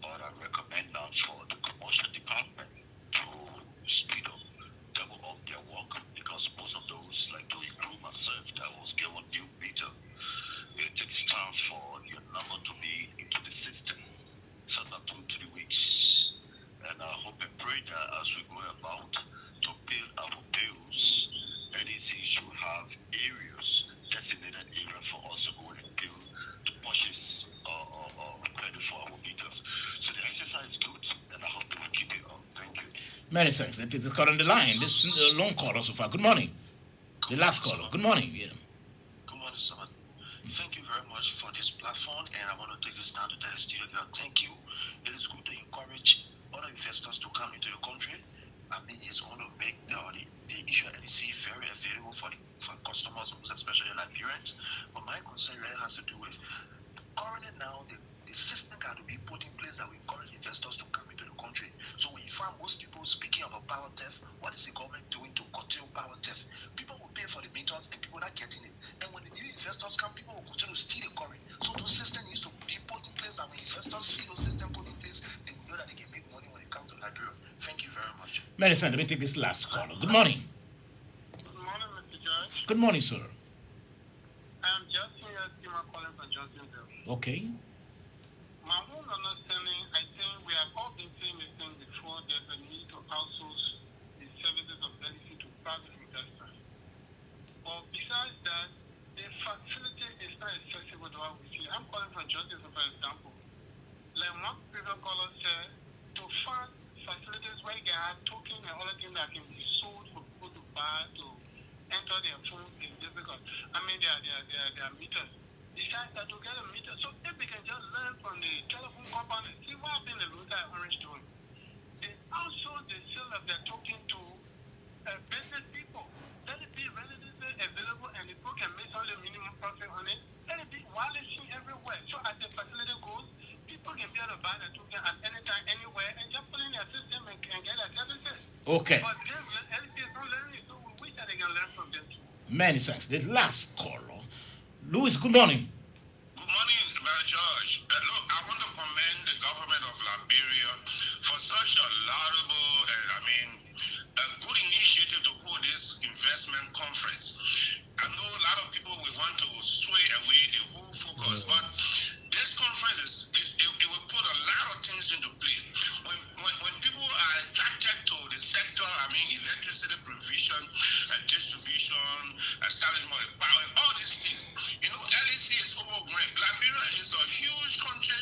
but I recommend now for the commercial department to speed up, double up their work because most of those, like to include myself, that was get one new meter. It takes time for your number to be into the system. So not 2 to 3 weeks. And I hope and pray that as we go about to pay our bills, NEC should have areas, designated area for us to go and bill to purchase or credit for our meters. So the exercise is good, and I hope they will keep it up. Thank you. Many thanks. Let's take this call on the line. This is a long caller so far. Good morning. The last caller. Good morning. Yeah. Good morning, sir. Thank you very much for this platform, and I want to take this time to tell the studio girl, thank you. It is good to encourage other investors to come into your country. I mean, it's going to make the issue of NEC very available for customers, especially Nigerians. But my concern really has to do with currently now the system got to be put in place that will encourage investors to come into the country. So when you find most people speaking of a power theft, what is the government doing to curtail power theft? People will pay for the meters and people are not getting it. And when the new investors come, people will continue to steal the current. So those systems needs to be put in place that when investors see those systems put in place, they will know that they can make money when it comes to Nigeria. Thank you very much. Many thanks. Let me take this last caller. Good morning. Good morning, Mr. Judge. Good morning, sir. I'm Justin Estima calling from Johnsonville. Okay. My own understanding, I think we have all been saying this thing before, there's a need to outsource the services of LEC to private investors. But besides that, the facility is not accessible to what we see. I'm calling from Johnsonville, for example. Like one previous caller said, to find facilities where you can have tokens and other things that can be sold for people to buy, to enter their phone is difficult. I mean, their meters. Besides that, to get a meter, so if we can just learn from the telephone company, see what happened in Luther Orange doing. They also the sale of their token to business people. Let it be relatively available and the people can make only minimum profit on it. Let it be wirelessly everywhere. So as the facility goes, people can be able to buy the token at any time, anywhere, and just put in their system and get their services. Okay. But then, LC is not learning, so we wish that they can learn from them too. Many thanks. The last caller. Louis, good morning. Good morning, George. Look, I want to commend the government of Liberia for such a laudable and, a good initiative to hold this investment conference. I know a lot of people will want to sway away the whole focus, but this conference it will put a lot of things into place. When people are attracted to the sector, electricity provision and distribution, establishment of power, and all these things, LEC is overwhelmed. Liberia is a huge country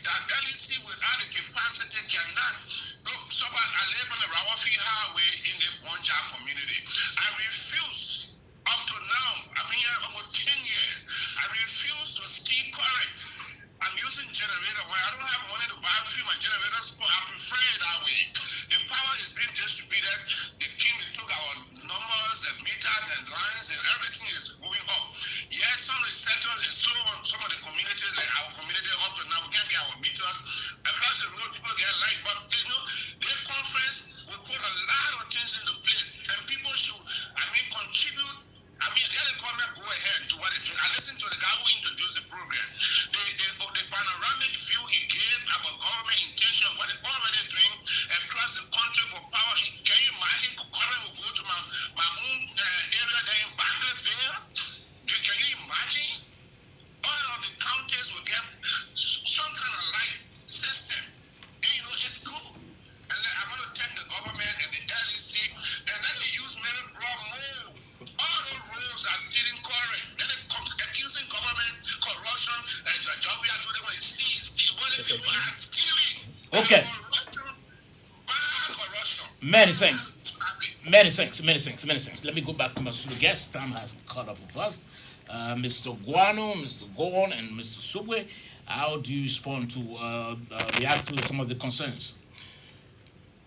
that LEC without the capacity cannot. Look, I live on the Rawafi Highway in the Bonja community. I refuse, up to now, I've been here over 10 years, I refuse to steal current. I'm using generator. When I don't have money to buy a few my generators, I prefer it that way. The power is being distributed. The king took our numbers and meters and lines and everything is going up. Yes, some of the sectors is slow on some of the communities, like our community up to now, we can't get our meters. Across the road, people get light, but their conference will put a lot of things into place, and people should, contribute. Let the government go ahead and do what they do. I listened to the guy who introduced the program. The panoramic view he gave about government intention, what they're already doing across the country for power. Can you imagine government will go to my own area there in Barclayville? Can you imagine? All of the counties will get some kind of light system. And it's good. And I want to thank the government and the LEC. And let me use many broad move. All the rules are stealing current. Then they come accusing government corruption and the job we are doing is steal. But the people are stealing. Okay. Corruption, bad corruption. Many thanks. Many thanks. Let me go back to my studio guest. Time has caught up with us. Mr. Guano, Mr. Gowon, and Mr. Subwe, how do you respond to react to some of the concerns?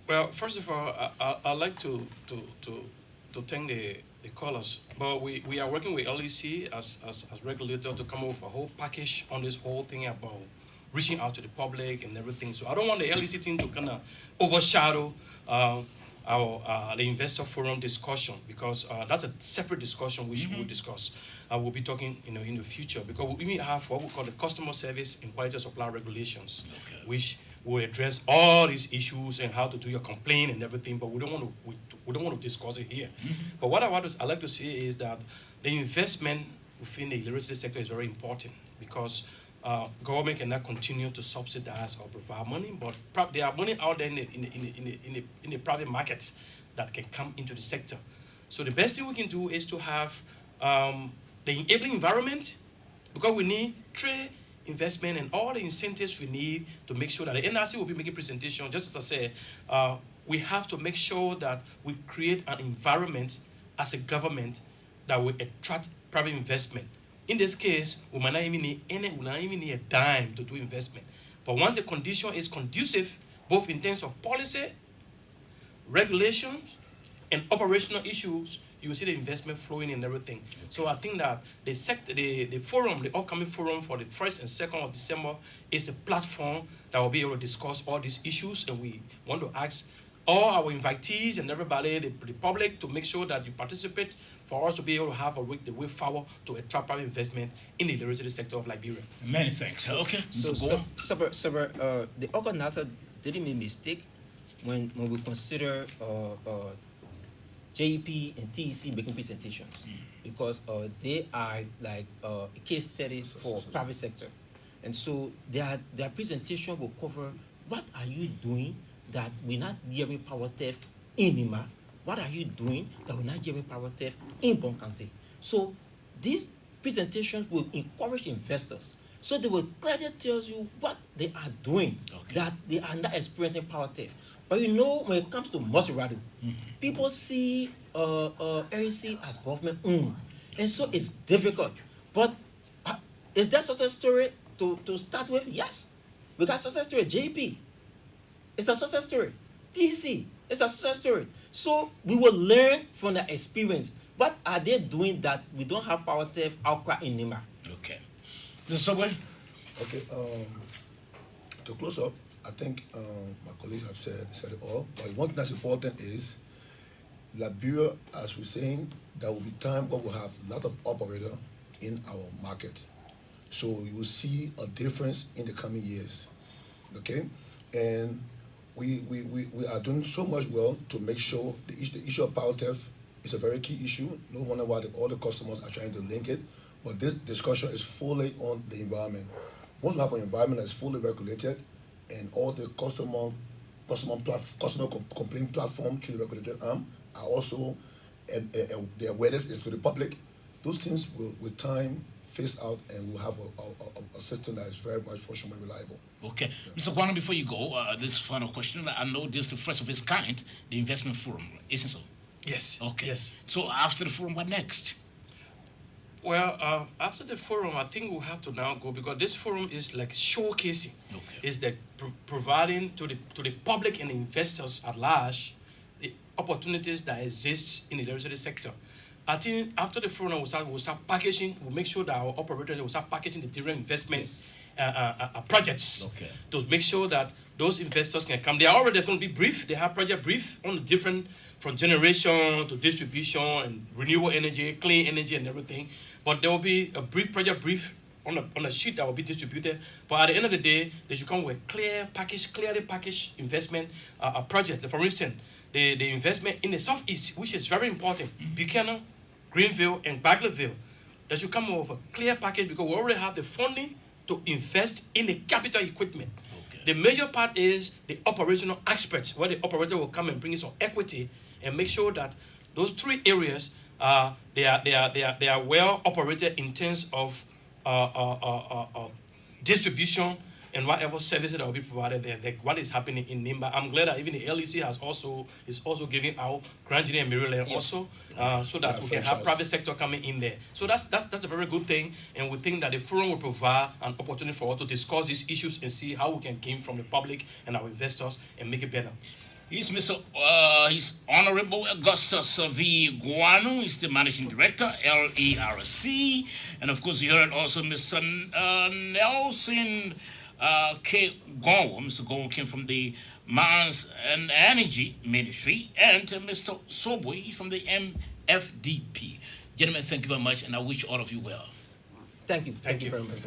Well, first of all, I'd like to thank the callers. But we are working with LEC as regulator to come up with a whole package on this whole thing about reaching out to the public and everything. So I don't want the LEC thing to kind of overshadow the investor forum discussion, because that's a separate discussion which we'll discuss. We'll be talking in the future, because we even have what we call the customer service and quality of supply regulations, which will address all these issues and how to do your complaint and everything. But we don't want to discuss it here. But what I like to say is that the investment within the electricity sector is very important, because government cannot continue to subsidize or provide money, but there are money out there in the private markets that can come into the sector. So the best thing we can do is to have the enabling environment, because we need trade, investment, and all the incentives we need to make sure that the NRC will be making presentation. Just as I said, we have to make sure that we create an environment as a government that will attract private investment. In this case, we might not even need a dime to do investment. But once the condition is conducive, both in terms of policy, regulations, and operational issues, you will see the investment flowing and everything. So I think that the forum, the upcoming forum for the 1st and 2nd of December is a platform that will be able to discuss all these issues, and we want to ask all our invitees and everybody, the public, to make sure that you participate for us to be able to have the way forward to attract private investment in the electricity sector of Liberia. Many thanks. Okay. So, the organizer didn't make a mistake when we consider JEP and TEC making presentations, because they are like case studies for private sector, and so their presentation will cover what are you doing that we're not hearing power theft in Nima. What are you doing that we're not hearing power theft in Bon County? So these presentations will encourage investors, so they will clearly tell you what they are doing, that they are not experiencing power theft. But when it comes to Maserati, people see LEC as government owned, and so it's difficult. But is that such a story to start with? Yes, we got such a story. JP, it's a success story. TC, it's a success story. So we will learn from the experience. What are they doing that we don't have power theft outcry in Nima? Okay. Mr. Subway? Okay, to close up, I think my colleagues have said it all. But one thing that's important is Liberia, as we're saying, there will be time where we'll have a lot of operators in our market. So you will see a difference in the coming years. Okay? And we are doing so much well to make sure the issue of power theft is a very key issue. No wonder why all the customers are trying to link it. But this discussion is fully on the environment. Once we have an environment that is fully regulated and all the customer complaint platform through the regulated arm are also, the awareness is to the public, those things will with time phase out and we'll have a system that is very much functional and reliable. Okay. Mr. Guano, before you go, this final question. I know this is the first of its kind, the investment forum, isn't so? Yes. Okay. Yes. So after the forum, what next? Well, after the forum, I think we'll have to now go because this forum is like showcasing. Okay. Is that providing to the public and investors at large the opportunities that exist in the electricity sector. I think after the forum, we'll start packaging. We'll make sure that our operators will start packaging the different investment projects Okay. to make sure that those investors can come. They are already going to be brief. They have project brief on the different from generation to distribution and renewable energy, clean energy, and everything. But there will be a brief project brief on a sheet that will be distributed. But at the end of the day, they should come with clearly packaged investment project. For instance, the investment in the southeast, which is very important, Buchanan, Greenville, and Bagleyville, they should come with a clear package because we already have the funding to invest in the capital equipment. Okay. The major part is the operational aspects, where the operator will come and bring some equity and make sure that those three areas they are well operated in terms of distribution and whatever services that will be provided there. Like what is happening in Nimba. I'm glad that even the LEC is also giving out Grand Union and Maryland also, so that we can have private sector coming in there. So that's a very good thing, and we think that the forum will provide an opportunity for us to discuss these issues and see how we can gain from the public and our investors and make it better. He's he's Honorable Augustus V. Guano. He's the Managing Director, LERC. And of course, you heard also Mr. Nelson K. Gowo. Mr. Gowo came from the Mines and Energy Ministry. And Mr. Sobwe from the MFDP. Gentlemen, thank you very much, and I wish all of you well. Thank you. Thank you you. very much.